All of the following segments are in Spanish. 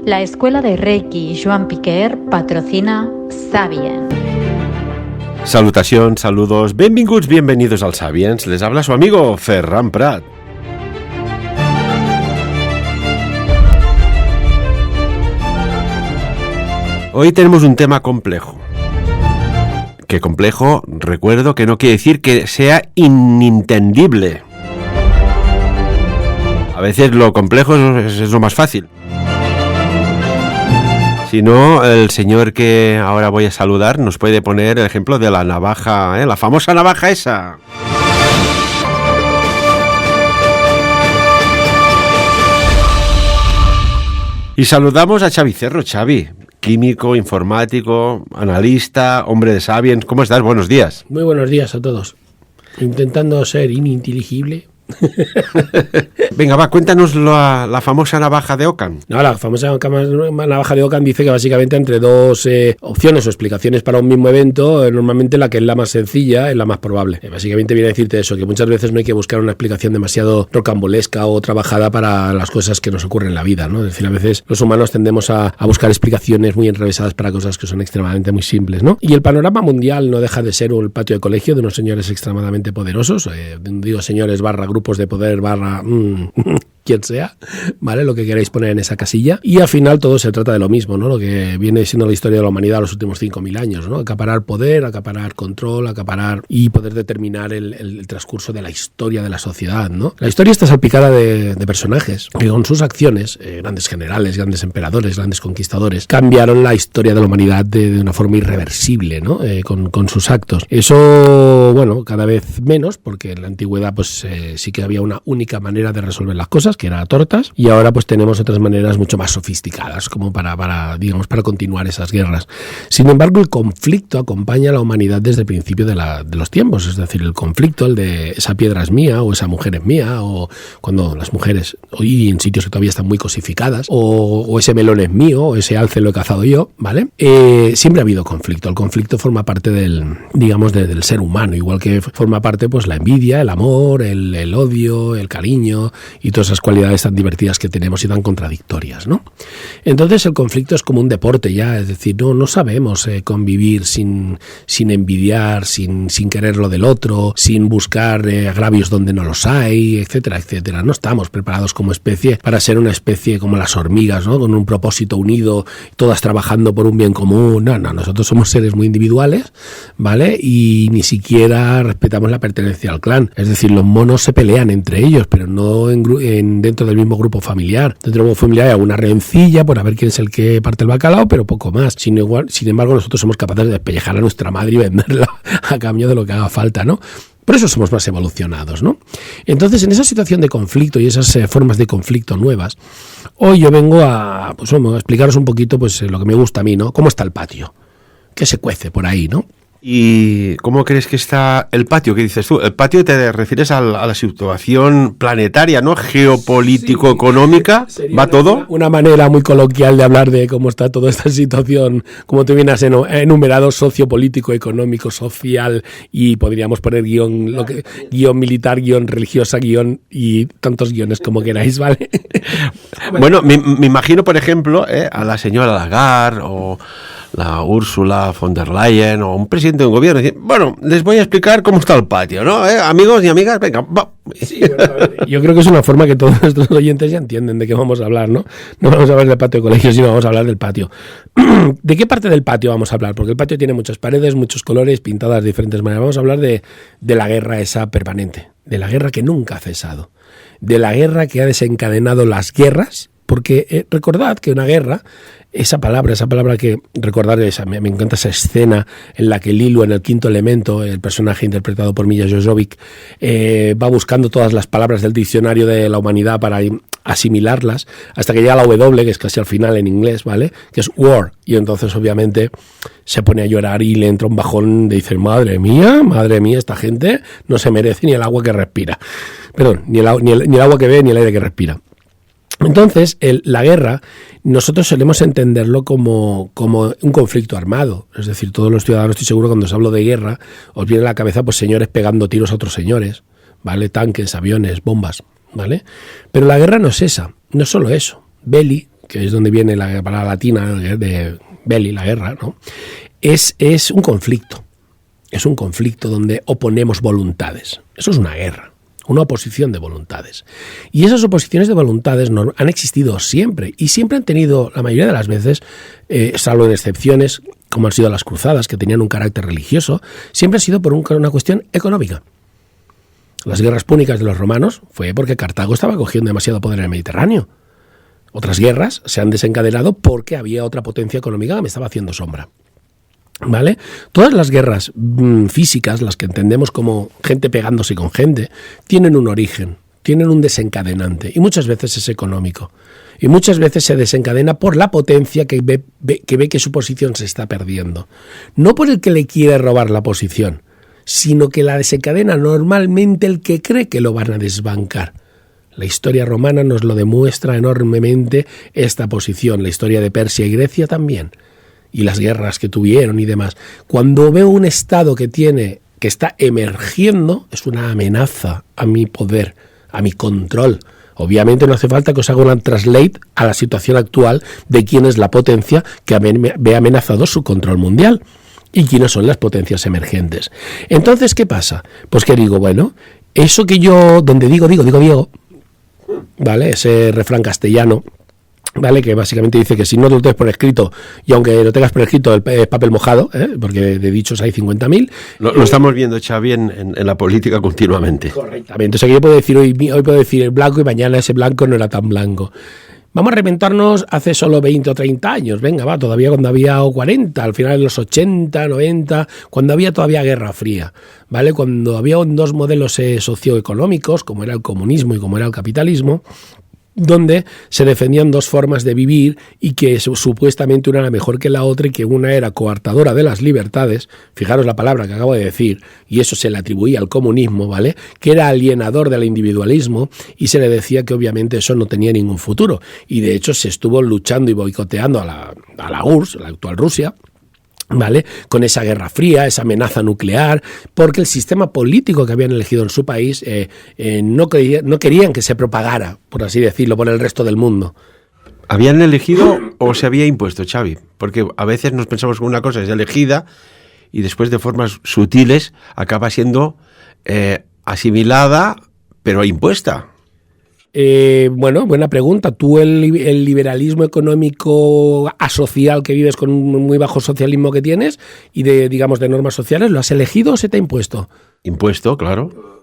La Escuela de Reiki Joan Piquer patrocina Sapiens. Salutacions, saludos, benvinguts, bienvenidos al Sapiens. Les habla su amigo Ferran Prat. Hoy tenemos un tema complejo. Que complejo, recuerdo que no quiere decir que sea inintendible. A veces lo complejo es lo más fácil. Si no, el señor que ahora voy a saludar nos puede poner el ejemplo de la navaja, la famosa navaja esa. Y saludamos a Xavi Cerro. Xavi, químico, informático, analista, hombre de Sapiens. ¿Cómo estás? Buenos días. Muy buenos días a todos. Intentando ser ininteligible. Venga, va, cuéntanos la famosa navaja de Ockham. No, la famosa navaja de Ockham dice que básicamente entre dos opciones o explicaciones para un mismo evento, normalmente la que es la más sencilla es la más probable. Básicamente viene a decirte eso, que muchas veces no hay que buscar una explicación demasiado rocambolesca o trabajada para las cosas que nos ocurren en la vida, ¿no? Es decir, a veces los humanos tendemos a buscar explicaciones muy enrevesadas para cosas que son extremadamente muy simples, ¿no? Y el panorama mundial no deja de ser el patio de colegio de unos señores extremadamente poderosos, digo señores barra grupos de poder barra quien sea, ¿vale? Lo que queráis poner en esa casilla. Y al final todo se trata de lo mismo, ¿no? Lo que viene siendo la historia de la humanidad los últimos 5.000 años, ¿no? Acaparar poder, acaparar control, acaparar y poder determinar el transcurso de la historia de la sociedad, ¿no? La historia está salpicada de personajes que con sus acciones, grandes generales, grandes emperadores, grandes conquistadores, cambiaron la historia de la humanidad de una forma irreversible, ¿no? Con sus actos. Eso, bueno, cada vez menos, porque en la antigüedad pues sí que había una única manera de resolver las cosas, que era tortas, y ahora pues tenemos otras maneras mucho más sofisticadas como para continuar esas guerras. Sin embargo, el conflicto acompaña a la humanidad desde el principio de los tiempos, es decir, el conflicto, el de esa piedra es mía o esa mujer es mía, o cuando las mujeres, hoy en sitios que todavía están muy cosificadas, o ese melón es mío, o ese alce lo he cazado yo, ¿vale? Siempre ha habido conflicto. El conflicto forma parte del ser humano, igual que forma parte pues la envidia, el amor, el odio, el cariño y todas esas cualidades tan divertidas que tenemos y tan contradictorias, ¿no? Entonces el conflicto es como un deporte ya, es decir, no sabemos convivir sin envidiar, sin querer lo del otro, sin buscar agravios donde no los hay, etcétera, etcétera. No estamos preparados como especie para ser una especie como las hormigas, ¿no? Con un propósito unido, todas trabajando por un bien común. No, nosotros somos seres muy individuales, ¿vale? Y ni siquiera respetamos la pertenencia al clan. Es decir, los monos se pelean entre ellos, pero no dentro del mismo grupo familiar. Dentro del grupo familiar hay alguna rencilla por a ver quién es el que parte el bacalao, pero poco más. Sin embargo, nosotros somos capaces de despellejar a nuestra madre y venderla a cambio de lo que haga falta, ¿no? Por eso somos más evolucionados, ¿no? Entonces, en esa situación de conflicto y esas formas de conflicto nuevas, hoy yo vengo a explicaros un poquito pues lo que me gusta a mí, ¿no? ¿Cómo está el patio? ¿Qué se cuece por ahí, no? ¿Y cómo crees que está el patio? ¿Qué dices tú? El patio te refieres a la situación planetaria, ¿no? Geopolítico-económica. Sí, ¿va todo? Una manera muy coloquial de hablar de cómo está toda esta situación, como tú vienes enumerado, sociopolítico, económico, social, y podríamos poner guión militar, guión religiosa, guión y tantos guiones como queráis, ¿vale? Bueno, me imagino, por ejemplo, a la señora Lagarde o la Úrsula von der Leyen o un presidente de un gobierno. Bueno, les voy a explicar cómo está el patio, ¿no? Amigos y amigas, venga, va. Sí, bueno, yo creo que es una forma que todos nuestros oyentes ya entienden de qué vamos a hablar, ¿no? No vamos a hablar del patio de colegio, sino vamos a hablar del patio. ¿De qué parte del patio vamos a hablar? Porque el patio tiene muchas paredes, muchos colores, pintadas de diferentes maneras. Vamos a hablar de la guerra esa permanente, de la guerra que nunca ha cesado, de la guerra que ha desencadenado las guerras, porque recordad que una guerra, esa palabra que recordar, me encanta esa escena en la que Lilu, en el quinto elemento, el personaje interpretado por Milla Jovovich, va buscando todas las palabras del diccionario de la humanidad para asimilarlas, hasta que llega la W, que es casi al final en inglés, ¿vale? Que es war, y entonces obviamente se pone a llorar y le entra un bajón de decir, madre mía, esta gente no se merece ni el agua que respira. Perdón, ni el agua que ve, ni el aire que respira. Entonces, la guerra, nosotros solemos entenderlo como un conflicto armado. Es decir, todos los ciudadanos, estoy seguro, cuando os hablo de guerra, os viene a la cabeza pues señores pegando tiros a otros señores, ¿vale? Tanques, aviones, bombas, ¿vale? Pero la guerra no es esa, no es solo eso. Belli, que es donde viene la palabra latina de belli, la guerra, ¿no? Es un conflicto. Es un conflicto donde oponemos voluntades. Eso es una guerra, una oposición de voluntades. Y esas oposiciones de voluntades han existido siempre y siempre han tenido, la mayoría de las veces, salvo en excepciones, como han sido las cruzadas, que tenían un carácter religioso, siempre ha sido por una cuestión económica. Las guerras púnicas de los romanos fue porque Cartago estaba cogiendo demasiado poder en el Mediterráneo. Otras guerras se han desencadenado porque había otra potencia económica que me estaba haciendo sombra. ¿Vale? Todas las guerras físicas, las que entendemos como gente pegándose con gente, tienen un origen, tienen un desencadenante, y muchas veces es económico. Y muchas veces se desencadena por la potencia que ve que su posición se está perdiendo. No por el que le quiere robar la posición, sino que la desencadena normalmente el que cree que lo van a desbancar. La historia romana nos lo demuestra enormemente esta posición, la historia de Persia y Grecia también. Y las guerras que tuvieron y demás. Cuando veo un Estado que está emergiendo, es una amenaza a mi poder, a mi control. Obviamente no hace falta que os haga una translate a la situación actual de quién es la potencia que ve amenazado su control mundial y quiénes son las potencias emergentes. Entonces, ¿qué pasa? Pues que digo, bueno, eso que yo, donde digo, ¿vale? Ese refrán castellano, ¿vale? Que básicamente dice que si no lo tienes por escrito, y aunque lo tengas por escrito, es papel mojado, porque de dichos hay 50.000. Lo estamos viendo, Xavi, en la política continuamente. Correctamente. O sea que yo puedo decir hoy puedo decir blanco y mañana ese blanco no era tan blanco. Vamos a reventarnos hace solo 20 o 30 años. Venga, va, todavía cuando había 40, al final de los 80, 90, cuando había todavía Guerra Fría, ¿vale? Cuando había dos modelos socioeconómicos, como era el comunismo y como era el capitalismo, donde se defendían dos formas de vivir y que supuestamente una era mejor que la otra y que una era coartadora de las libertades, fijaros la palabra que acabo de decir, y eso se le atribuía al comunismo, ¿vale? Que era alienador del individualismo y se le decía que obviamente eso no tenía ningún futuro. Y de hecho se estuvo luchando y boicoteando a la URSS, la actual Rusia, ¿vale? Con esa guerra fría, esa amenaza nuclear, porque el sistema político que habían elegido en su país no querían que se propagara, por así decirlo, por el resto del mundo. ¿Habían elegido o se había impuesto, Xavi? Porque a veces nos pensamos que una cosa es elegida y después de formas sutiles acaba siendo asimilada, pero impuesta. Bueno, buena pregunta. ¿Tú el liberalismo económico asocial que vives con un muy bajo socialismo que tienes y de normas sociales, lo has elegido o se te ha impuesto? Impuesto, claro.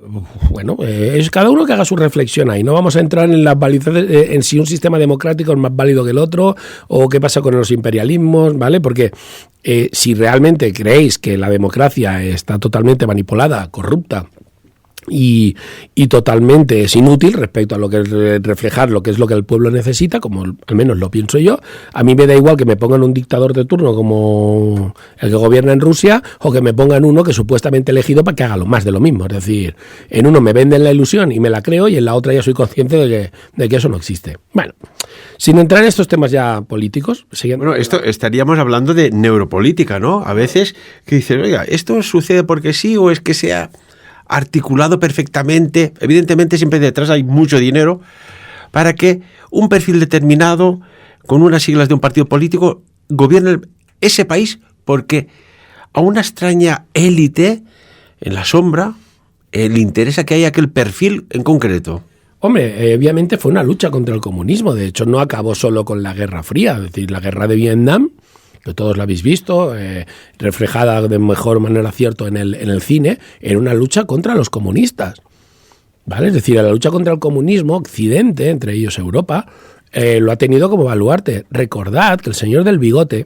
Bueno, es cada uno que haga su reflexión ahí. No vamos a entrar en las validades, en si un sistema democrático es más válido que el otro o qué pasa con los imperialismos, ¿vale? Porque si realmente creéis que la democracia está totalmente manipulada, corrupta, y totalmente es inútil respecto a lo que es reflejar lo que es lo que el pueblo necesita, como al menos lo pienso yo. A mí me da igual que me pongan un dictador de turno como el que gobierna en Rusia o que me pongan uno que supuestamente elegido para que haga lo más de lo mismo. Es decir, en uno me venden la ilusión y me la creo y en la otra ya soy consciente de que eso no existe. Bueno, sin entrar en estos temas ya políticos... Bueno, esto estaríamos hablando de neuropolítica, ¿no? A veces que dicen, oiga, ¿esto sucede porque sí o es que sea articulado perfectamente? Evidentemente siempre detrás hay mucho dinero para que un perfil determinado con unas siglas de un partido político gobierne ese país, porque a una extraña élite en la sombra le interesa que haya aquel perfil en concreto. Hombre, obviamente fue una lucha contra el comunismo. De hecho, no acabó solo con la Guerra Fría. Es decir, la Guerra de Vietnam, que todos la habéis visto, reflejada de mejor manera, cierto, en el cine, era una lucha contra los comunistas, ¿vale? Es decir, la lucha contra el comunismo, Occidente, entre ellos Europa, lo ha tenido como baluarte. Recordad que el señor del bigote,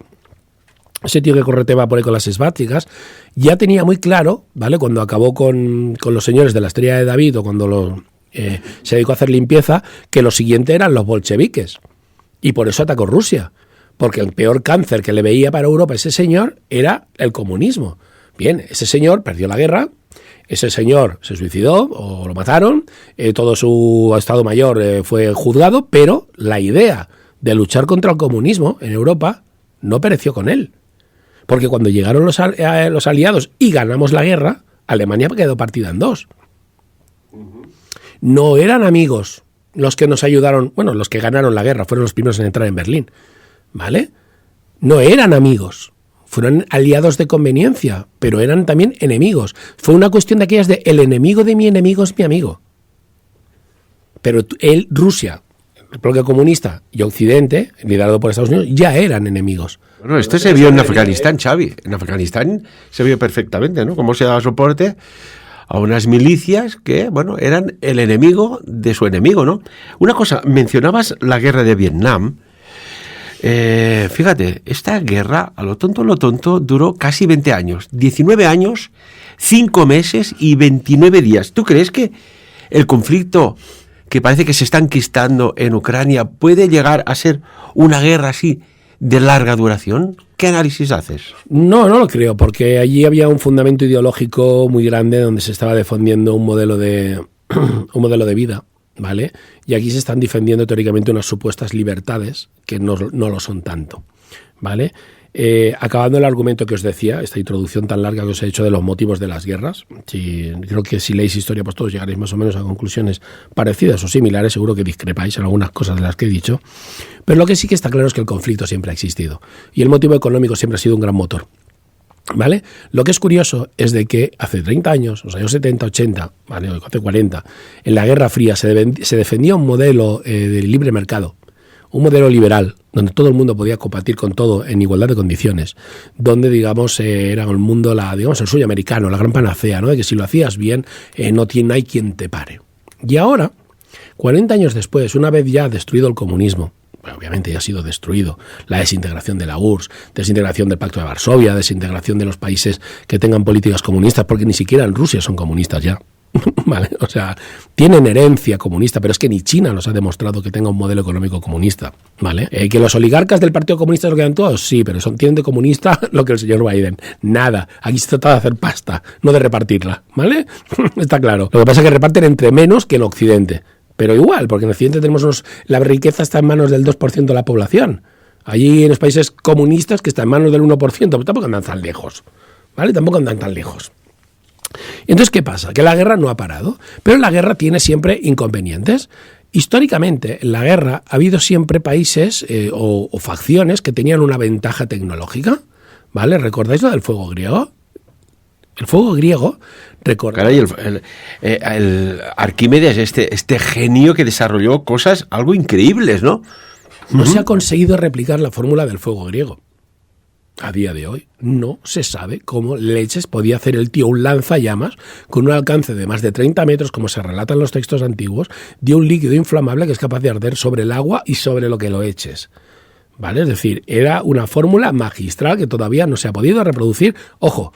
ese tío que correteaba por ahí con las esvásticas, ya tenía muy claro, ¿vale? Cuando acabó con los señores de la Estrella de David o cuando se dedicó a hacer limpieza, que lo siguiente eran los bolcheviques. Y por eso atacó Rusia. Porque el peor cáncer que le veía para Europa ese señor era el comunismo. Bien, ese señor perdió la guerra, ese señor se suicidó o lo mataron, todo su estado mayor fue juzgado, pero la idea de luchar contra el comunismo en Europa no pereció con él. Porque cuando llegaron los aliados y ganamos la guerra, Alemania quedó partida en dos. No eran amigos, los que nos ayudaron, bueno, los que ganaron la guerra, fueron los primeros en entrar en Berlín, ¿vale? No eran amigos, fueron aliados de conveniencia, pero eran también enemigos. Fue una cuestión de aquellas de el enemigo de mi enemigo es mi amigo. Pero Rusia, el bloque comunista y Occidente, liderado por Estados Unidos, ya eran enemigos. Bueno, esto se vio en Afganistán, Xavi. En Afganistán se vio perfectamente, ¿no? Cómo se daba soporte a unas milicias que, bueno, eran el enemigo de su enemigo, ¿no? Una cosa, mencionabas la guerra de Vietnam. Fíjate, esta guerra, a lo tonto, duró casi 20 años. 19 años, 5 meses y 29 días. ¿Tú crees que el conflicto que parece que se está enquistando en Ucrania puede llegar a ser una guerra así de larga duración? ¿Qué análisis haces? No lo creo, porque allí había un fundamento ideológico muy grande donde se estaba defendiendo un modelo de vida, ¿vale? Y aquí se están defendiendo teóricamente unas supuestas libertades que no lo son tanto, ¿vale? Acabando el argumento que os decía, esta introducción tan larga que os he hecho de los motivos de las guerras, creo que si leéis historia pues todos llegaréis más o menos a conclusiones parecidas o similares, seguro que discrepáis en algunas cosas de las que he dicho, pero lo que sí que está claro es que el conflicto siempre ha existido y el motivo económico siempre ha sido un gran motor, ¿vale? Lo que es curioso es de que hace 30 años, los años 70, 80, ¿vale? O hace 40, en la Guerra Fría se defendía un modelo de libre mercado, un modelo liberal, donde todo el mundo podía compartir con todo en igualdad de condiciones, donde, digamos, era el mundo, el sueño americano, la gran panacea, ¿no? De que si lo hacías bien, no hay quien te pare. Y ahora, 40 años después, una vez ya destruido el comunismo, bueno, obviamente ya ha sido destruido, la desintegración de la URSS, desintegración del Pacto de Varsovia, desintegración de los países que tengan políticas comunistas, porque ni siquiera en Rusia son comunistas ya. Vale, o sea, tienen herencia comunista, pero es que ni China nos ha demostrado que tenga un modelo económico comunista, ¿vale? Que los oligarcas del Partido Comunista lo quedan todos, sí, pero tienen de comunista lo que el señor Biden, nada. Aquí se trata de hacer pasta, no de repartirla, ¿vale? Está claro. Lo que pasa es que reparten entre menos que en Occidente, pero igual, porque en Occidente tenemos la riqueza está en manos del 2% de la población. Allí en los países comunistas que está en manos del 1%, pues tampoco andan tan lejos, ¿vale? Tampoco andan tan lejos. Entonces, ¿qué pasa? Que la guerra no ha parado, pero la guerra tiene siempre inconvenientes. Históricamente, en la guerra ha habido siempre países o facciones que tenían una ventaja tecnológica, ¿vale? ¿Recordáis lo del fuego griego? El fuego griego, Caray, el Arquímedes, este genio que desarrolló cosas algo increíbles, ¿no? No se ha conseguido replicar la fórmula del fuego griego. A día de hoy no se sabe cómo leches podía hacer el tío un lanzallamas con un alcance de más de 30 metros, como se relata en los textos antiguos, de un líquido inflamable que es capaz de arder sobre el agua y sobre lo que lo eches. ¿Vale? Es decir, era una fórmula magistral que todavía no se ha podido reproducir, ojo,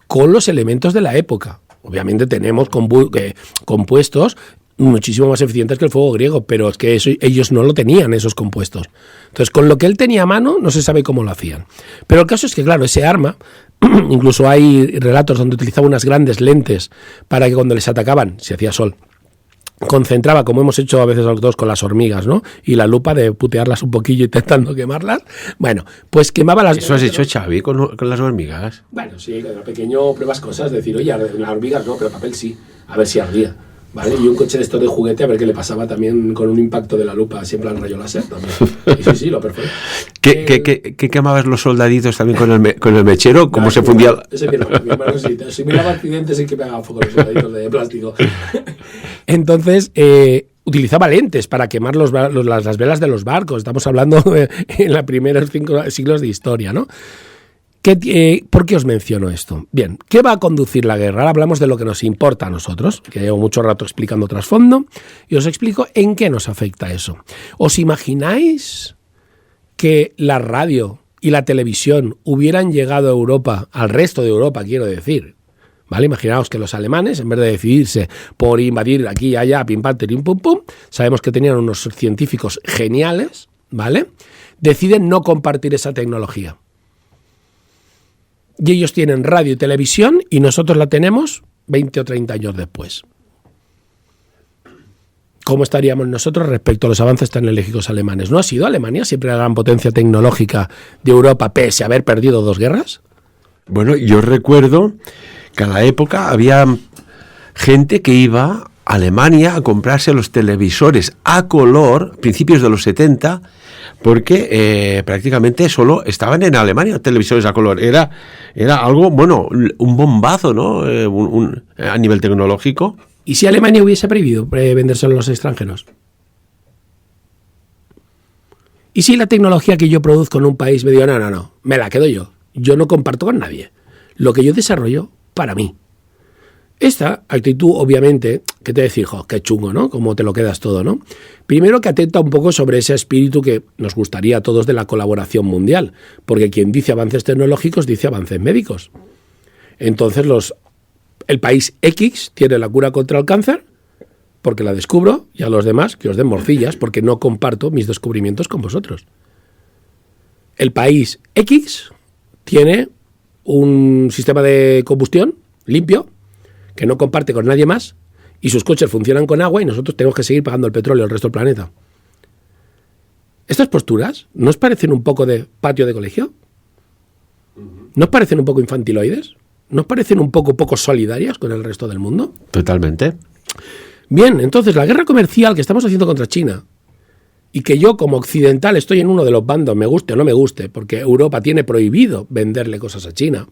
con los elementos de la época. Obviamente tenemos compuestos muchísimo más eficientes que el fuego griego, pero es que ellos no lo tenían, esos compuestos. Entonces, con lo que él tenía a mano, no se sabe cómo lo hacían. Pero el caso es que, claro, ese arma, incluso hay relatos donde utilizaba unas grandes lentes para que cuando les atacaban, si hacía sol, concentraba, como hemos hecho a veces todos con las hormigas, ¿no? Y la lupa de putearlas un poquillo intentando quemarlas. Bueno, pues quemaba las... ¿Eso has hecho, Xavi, con las hormigas? Bueno, sí, cuando era pequeño pruebas cosas, decir, oye, las hormigas no, pero papel sí, a ver si ardía. ¿Vale? Y un coche de estos de juguete, a ver qué le pasaba también con un impacto de la lupa, siempre al rayo láser también. Y sí, lo perfecto. ¿Qué quemabas los soldaditos también con el mechero? ¿Cómo se fundía? Ese mi hermano sí. Si miraba accidentes en que pegaba fuego los soldaditos de plástico. Entonces, utilizaba lentes para quemar las velas de los barcos. Estamos hablando en los primeros 5 siglos de historia, ¿no? ¿Por qué os menciono esto? Bien, ¿qué va a conducir la guerra? Ahora hablamos de lo que nos importa a nosotros, que llevo mucho rato explicando trasfondo, y os explico en qué nos afecta eso. ¿Os imagináis que la radio y la televisión hubieran llegado a Europa, al resto de Europa, quiero decir? ¿Vale? Imaginaos que los alemanes, en vez de decidirse por invadir aquí y allá, pim pam, tirim, pum pum, sabemos que tenían unos científicos geniales, ¿vale? Deciden no compartir esa tecnología. Y ellos tienen radio y televisión y nosotros la tenemos 20 o 30 años después. ¿Cómo estaríamos nosotros respecto a los avances tecnológicos alemanes? ¿No ha sido Alemania siempre la gran potencia tecnológica de Europa pese a haber perdido 2 guerras? Bueno, yo recuerdo que a la época había gente que iba Alemania a comprarse los televisores a color, principios de los 70, porque prácticamente solo estaban en Alemania televisores a color. Era algo, bueno, un bombazo, ¿no? A nivel tecnológico. ¿Y si Alemania hubiese prohibido vendérselo a los extranjeros? ¿Y si la tecnología que yo produzco en un país me digo, no, me la quedo yo? Yo no comparto con nadie. Lo que yo desarrollo para mí. Esta actitud, obviamente, ¿qué te decir? Qué chungo, ¿no? Cómo te lo quedas todo, ¿no? Primero que atenta un poco sobre ese espíritu que nos gustaría a todos de la colaboración mundial, porque quien dice avances tecnológicos dice avances médicos. Entonces el país X tiene la cura contra el cáncer, porque la descubro, y a los demás que os den morcillas, porque no comparto mis descubrimientos con vosotros. El país X tiene un sistema de combustión limpio, que no comparte con nadie más, y sus coches funcionan con agua y nosotros tenemos que seguir pagando el petróleo al resto del planeta. ¿Estas posturas no os parecen un poco de patio de colegio? ¿No os parecen un poco infantiloides? ¿No os parecen un poco solidarias con el resto del mundo? Totalmente. Bien, entonces la guerra comercial que estamos haciendo contra China, y que yo como occidental estoy en uno de los bandos, me guste o no me guste, porque Europa tiene prohibido venderle cosas a China,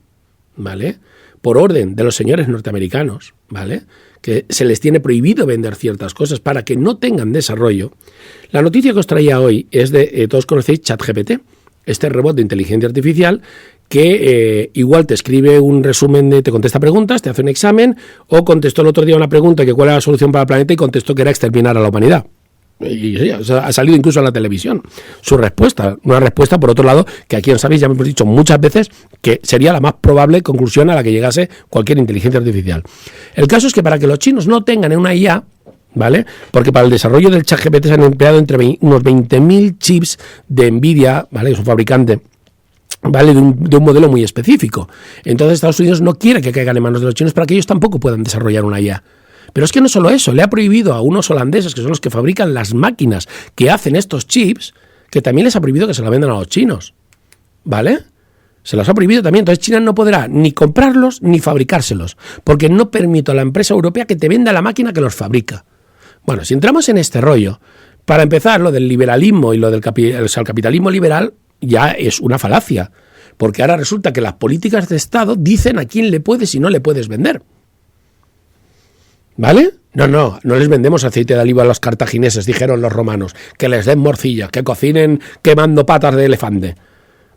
¿vale? Por orden de los señores norteamericanos, ¿vale? Que se les tiene prohibido vender ciertas cosas para que no tengan desarrollo. La noticia que os traía hoy es de, todos conocéis ChatGPT, este robot de inteligencia artificial que igual te escribe un resumen, te contesta preguntas, te hace un examen, o contestó el otro día una pregunta que cuál era la solución para el planeta y contestó que era exterminar a la humanidad. Y sí, ha salido incluso en la televisión su respuesta, una respuesta por otro lado que aquí en sabéis, ya hemos dicho muchas veces que sería la más probable conclusión a la que llegase cualquier inteligencia artificial. El caso es que para que los chinos no tengan una IA, ¿vale? Porque para el desarrollo del ChatGPT se han empleado unos 20.000 chips de Nvidia, ¿vale? Es un fabricante, ¿vale? De un modelo muy específico. Entonces Estados Unidos no quiere que caigan en manos de los chinos para que ellos tampoco puedan desarrollar una IA. Pero es que no solo eso, le ha prohibido a unos holandeses, que son los que fabrican las máquinas que hacen estos chips, que también les ha prohibido que se la vendan a los chinos, ¿vale? Se los ha prohibido también. Entonces China no podrá ni comprarlos ni fabricárselos, porque no permito a la empresa europea que te venda la máquina que los fabrica. Bueno, si entramos en este rollo, para empezar, lo del liberalismo y lo del el capitalismo liberal ya es una falacia, porque ahora resulta que las políticas de Estado dicen a quién le puedes y no le puedes vender. ¿Vale? No les vendemos aceite de oliva a los cartagineses, dijeron los romanos, que les den morcilla, que cocinen quemando patas de elefante,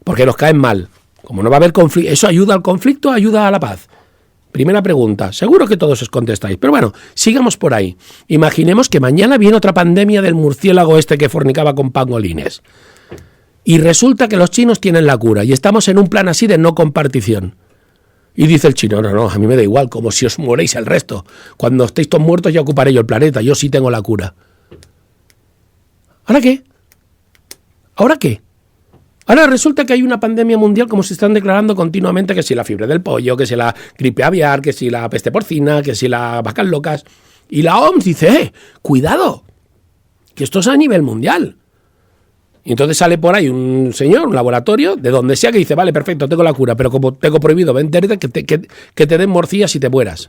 porque nos caen mal. Como no va a haber conflicto, ¿eso ayuda al conflicto o ayuda a la paz? Primera pregunta, seguro que todos os contestáis, pero bueno, sigamos por ahí. Imaginemos que mañana viene otra pandemia del murciélago este que fornicaba con pangolines. Y resulta que los chinos tienen la cura y estamos en un plan así de no compartición. Y dice el chino, no, a mí me da igual, como si os moréis el resto. Cuando estéis todos muertos ya ocuparé yo el planeta, yo sí tengo la cura. ¿Ahora qué? ¿Ahora qué? Ahora resulta que hay una pandemia mundial como se están declarando continuamente, que si la fiebre del pollo, que si la gripe aviar, que si la peste porcina, que si las vacas locas. Y la OMS dice, cuidado, que esto es a nivel mundial. Y entonces sale por ahí un señor, un laboratorio, de donde sea, que dice, vale, perfecto, tengo la cura, pero como tengo prohibido venderte, que te den morcillas y te mueras.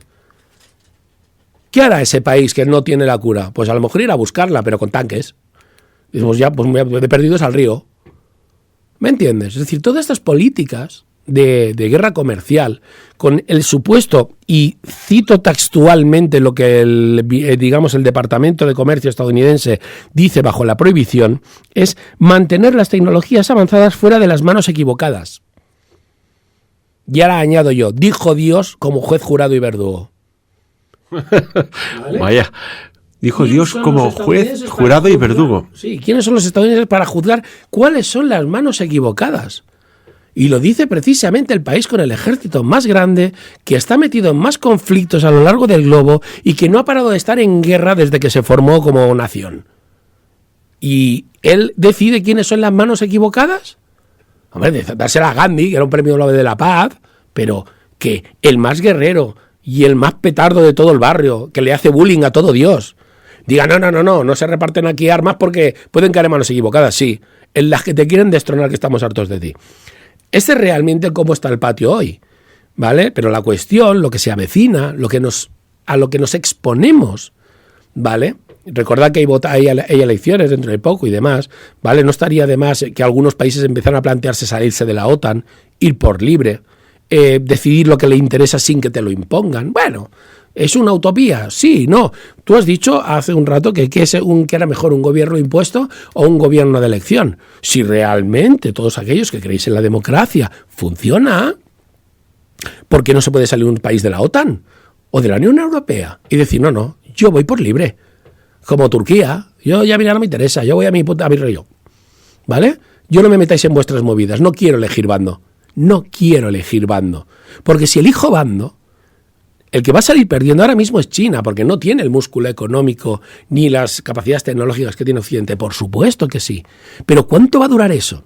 ¿Qué hará ese país que no tiene la cura? Pues a lo mejor ir a buscarla, pero con tanques. Y decimos, ya, pues de perdidos al río. ¿Me entiendes? Es decir, todas estas políticas de guerra comercial, con el supuesto, y cito textualmente lo que el Departamento de Comercio estadounidense dice bajo la prohibición, es mantener las tecnologías avanzadas fuera de las manos equivocadas. Y ahora añado yo, dijo Dios como juez, jurado y verdugo. ¿Vale? Vaya, dijo Dios como juez, jurado y verdugo. Sí, ¿quiénes son los estadounidenses para juzgar cuáles son las manos equivocadas? Y lo dice precisamente el país con el ejército más grande, que está metido en más conflictos a lo largo del globo y que no ha parado de estar en guerra desde que se formó como nación. ¿Y él decide quiénes son las manos equivocadas? Hombre, dársela a Gandhi, que era un premio Nobel de la Paz, pero que el más guerrero y el más petardo de todo el barrio, que le hace bullying a todo Dios, diga, no se reparten aquí armas porque pueden caer en manos equivocadas, sí, en las que te quieren destronar, que estamos hartos de ti. Este es realmente cómo está el patio hoy, ¿vale? Pero la cuestión, lo que se avecina, a lo que nos exponemos, ¿vale? Recordad que hay elecciones dentro de poco y demás, ¿vale? No estaría de más que algunos países empezaran a plantearse salirse de la OTAN, ir por libre, decidir lo que le interesa sin que te lo impongan. Bueno, ¿es una utopía? Sí, no. Tú has dicho hace un rato que era mejor un gobierno impuesto o un gobierno de elección. Si realmente todos aquellos que creéis en la democracia funciona, ¿por qué no se puede salir un país de la OTAN o de la Unión Europea y decir, no, yo voy por libre? Como Turquía, yo ya mira, no me interesa, yo voy a mi rollo, ¿vale? Yo no me metáis en vuestras movidas, no quiero elegir bando, porque si elijo bando, el que va a salir perdiendo ahora mismo es China, porque no tiene el músculo económico ni las capacidades tecnológicas que tiene Occidente, por supuesto que sí, pero ¿cuánto va a durar eso?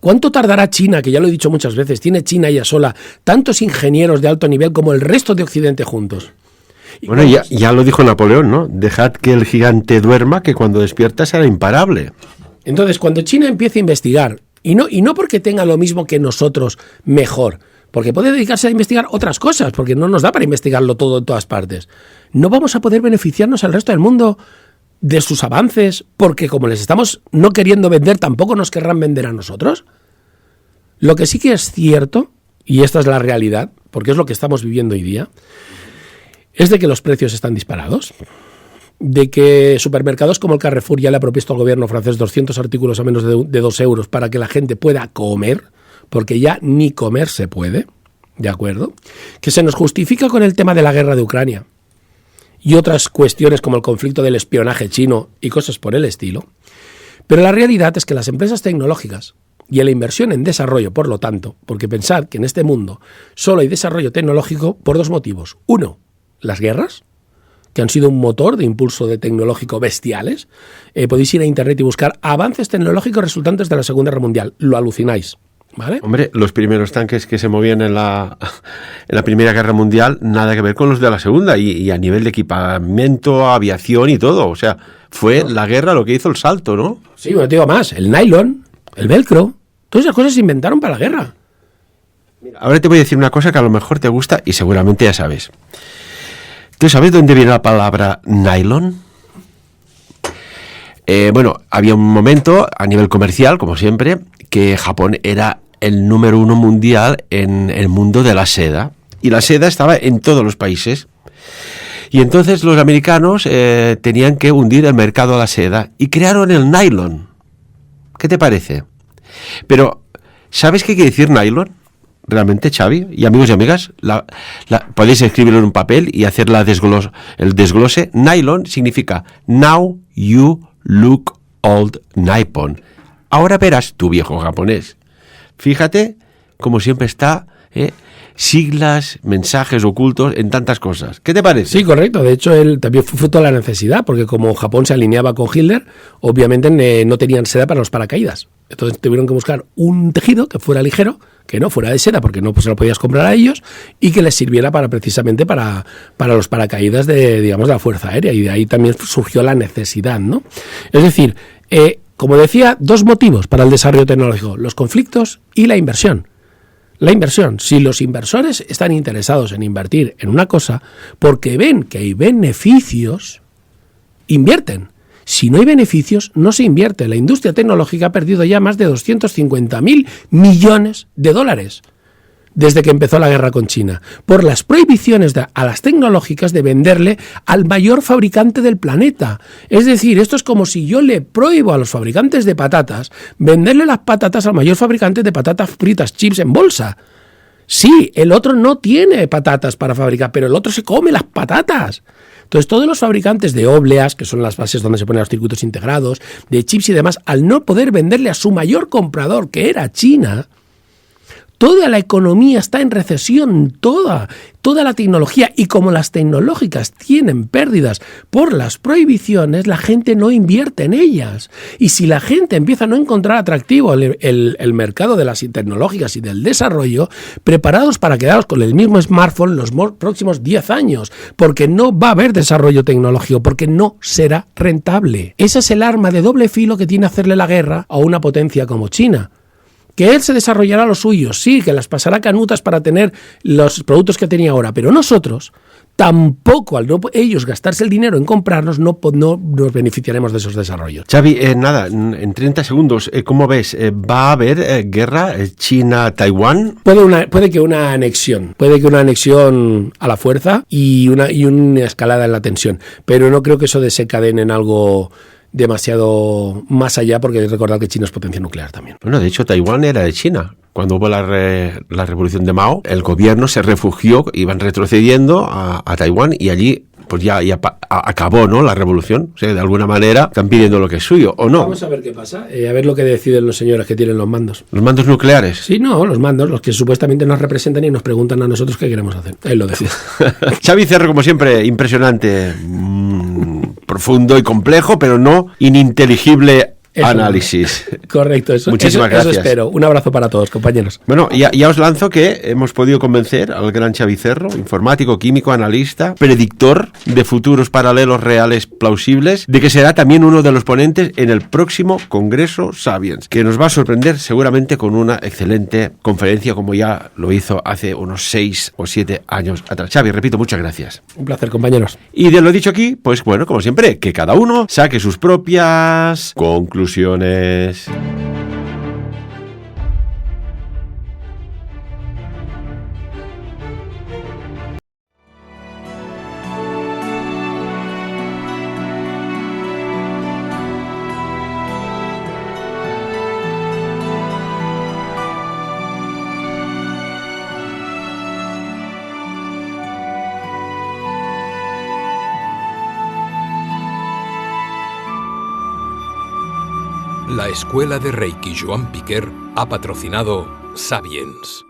¿Cuánto tardará China, que ya lo he dicho muchas veces, tiene China ella sola tantos ingenieros de alto nivel como el resto de Occidente juntos? Bueno, ya lo dijo Napoleón, ¿no? Dejad que el gigante duerma, que cuando despierta será imparable. Entonces, cuando China empiece a investigar, y no porque tenga lo mismo que nosotros mejor, porque puede dedicarse a investigar otras cosas, porque no nos da para investigarlo todo en todas partes, no vamos a poder beneficiarnos al resto del mundo de sus avances, porque como les estamos no queriendo vender, tampoco nos querrán vender a nosotros. Lo que sí que es cierto, y esta es la realidad, porque es lo que estamos viviendo hoy día, es de que los precios están disparados, de que supermercados como el Carrefour ya le ha propuesto al gobierno francés 200 artículos a menos de 2 euros para que la gente pueda comer, porque ya ni comer se puede, ¿de acuerdo? Que se nos justifica con el tema de la guerra de Ucrania y otras cuestiones como el conflicto del espionaje chino y cosas por el estilo. Pero la realidad es que las empresas tecnológicas y la inversión en desarrollo, por lo tanto, porque pensad que en este mundo solo hay desarrollo tecnológico por 2 motivos. Uno, las guerras, que han sido un motor de impulso de tecnológico bestiales. Podéis ir a internet y buscar avances tecnológicos resultantes de la Segunda Guerra Mundial. Lo alucináis, ¿vale? Hombre, los primeros tanques que se movían en la Primera Guerra Mundial, nada que ver con los de la Segunda, y a nivel de equipamiento, aviación y todo. O sea, fue la guerra lo que hizo el salto, ¿no? Sí, bueno, te digo más. El nylon, el velcro, todas esas cosas se inventaron para la guerra. Ahora te voy a decir una cosa que a lo mejor te gusta y seguramente ya sabes. ¿Tú sabes dónde viene la palabra nylon? Bueno, había un momento a nivel comercial, como siempre, que Japón era el número 1 mundial en el mundo de la seda. Y la seda estaba en todos los países. Y entonces los americanos tenían que hundir el mercado de la seda y crearon el nylon. ¿Qué te parece? Pero, ¿sabes qué quiere decir nylon? Realmente, Xavi y amigos y amigas, podéis escribirlo en un papel y hacer el desglose. Nylon significa Now You Look Old Nippon. Ahora verás tu viejo japonés. Fíjate cómo siempre está, siglas, mensajes ocultos en tantas cosas. ¿Qué te parece? Sí, correcto. De hecho, él también fue fruto de la necesidad, porque como Japón se alineaba con Hitler, obviamente no tenían seda para los paracaídas. Entonces tuvieron que buscar un tejido que fuera ligero, que no fuera de seda, porque no se lo podías comprar a ellos, y que les sirviera precisamente para los paracaídas de la Fuerza Aérea, y de ahí también surgió la necesidad, ¿no? Es decir, como decía, 2 motivos para el desarrollo tecnológico: los conflictos y la inversión. La inversión, si los inversores están interesados en invertir en una cosa porque ven que hay beneficios, invierten. Si no hay beneficios, no se invierte. La industria tecnológica ha perdido ya más de 250.000 millones de dólares desde que empezó la guerra con China, por las prohibiciones a las tecnológicas de venderle al mayor fabricante del planeta. Es decir, esto es como si yo le prohíbo a los fabricantes de patatas venderle las patatas al mayor fabricante de patatas fritas, chips en bolsa. Sí, el otro no tiene patatas para fabricar, pero el otro se come las patatas. Entonces, todos los fabricantes de óbleas, que son las bases donde se ponen los circuitos integrados, de chips y demás, al no poder venderle a su mayor comprador, que era China, toda la economía está en recesión, toda la tecnología, y como las tecnológicas tienen pérdidas por las prohibiciones, la gente no invierte en ellas. Y si la gente empieza a no encontrar atractivo el mercado de las tecnológicas y del desarrollo, preparados para quedaros con el mismo smartphone los próximos 10 años, porque no va a haber desarrollo tecnológico, porque no será rentable. Ese es el arma de doble filo que tiene hacerle la guerra a una potencia como China. Que él se desarrollará lo suyo, sí, que las pasará canutas para tener los productos que tenía ahora, pero nosotros tampoco al no ellos gastarse el dinero en comprarnos, no nos beneficiaremos de esos desarrollos. Xavi, nada, en 30 segundos, ¿cómo ves? ¿Va a haber guerra China-Taiwán? Puede que una anexión a la fuerza y una escalada en la tensión, pero no creo que eso desencadene en algo demasiado más allá, porque recordad que China es potencia nuclear también. Bueno, de hecho, Taiwán era de China. Cuando hubo la revolución de Mao, el gobierno se refugió, iban retrocediendo a Taiwán y allí pues ya acabó, ¿no?, la revolución. O sea, de alguna manera están pidiendo lo que es suyo, ¿o no? Vamos a ver qué pasa, a ver lo que deciden los señores que tienen los mandos. ¿Los mandos nucleares? Sí, no, los mandos, los que supuestamente nos representan y nos preguntan a nosotros qué queremos hacer. Él lo decide. Xavi Cerro, como siempre, impresionante, profundo y complejo, pero no ininteligible. Eso, análisis. Correcto, Muchísimas gracias. Eso espero. Un abrazo para todos, compañeros. Bueno, ya os lanzo que hemos podido convencer al gran Xavi Cerro, informático, químico, analista, predictor de futuros paralelos reales plausibles, de que será también uno de los ponentes en el próximo Congreso Sapiens, que nos va a sorprender seguramente con una excelente conferencia, como ya lo hizo hace unos 6 o 7 años atrás. Xavi, repito, muchas gracias. Un placer, compañeros. Y de lo dicho aquí, pues bueno, como siempre, que cada uno saque sus propias conclusiones. La Escuela de Reiki Joan Piquer ha patrocinado Sapiens.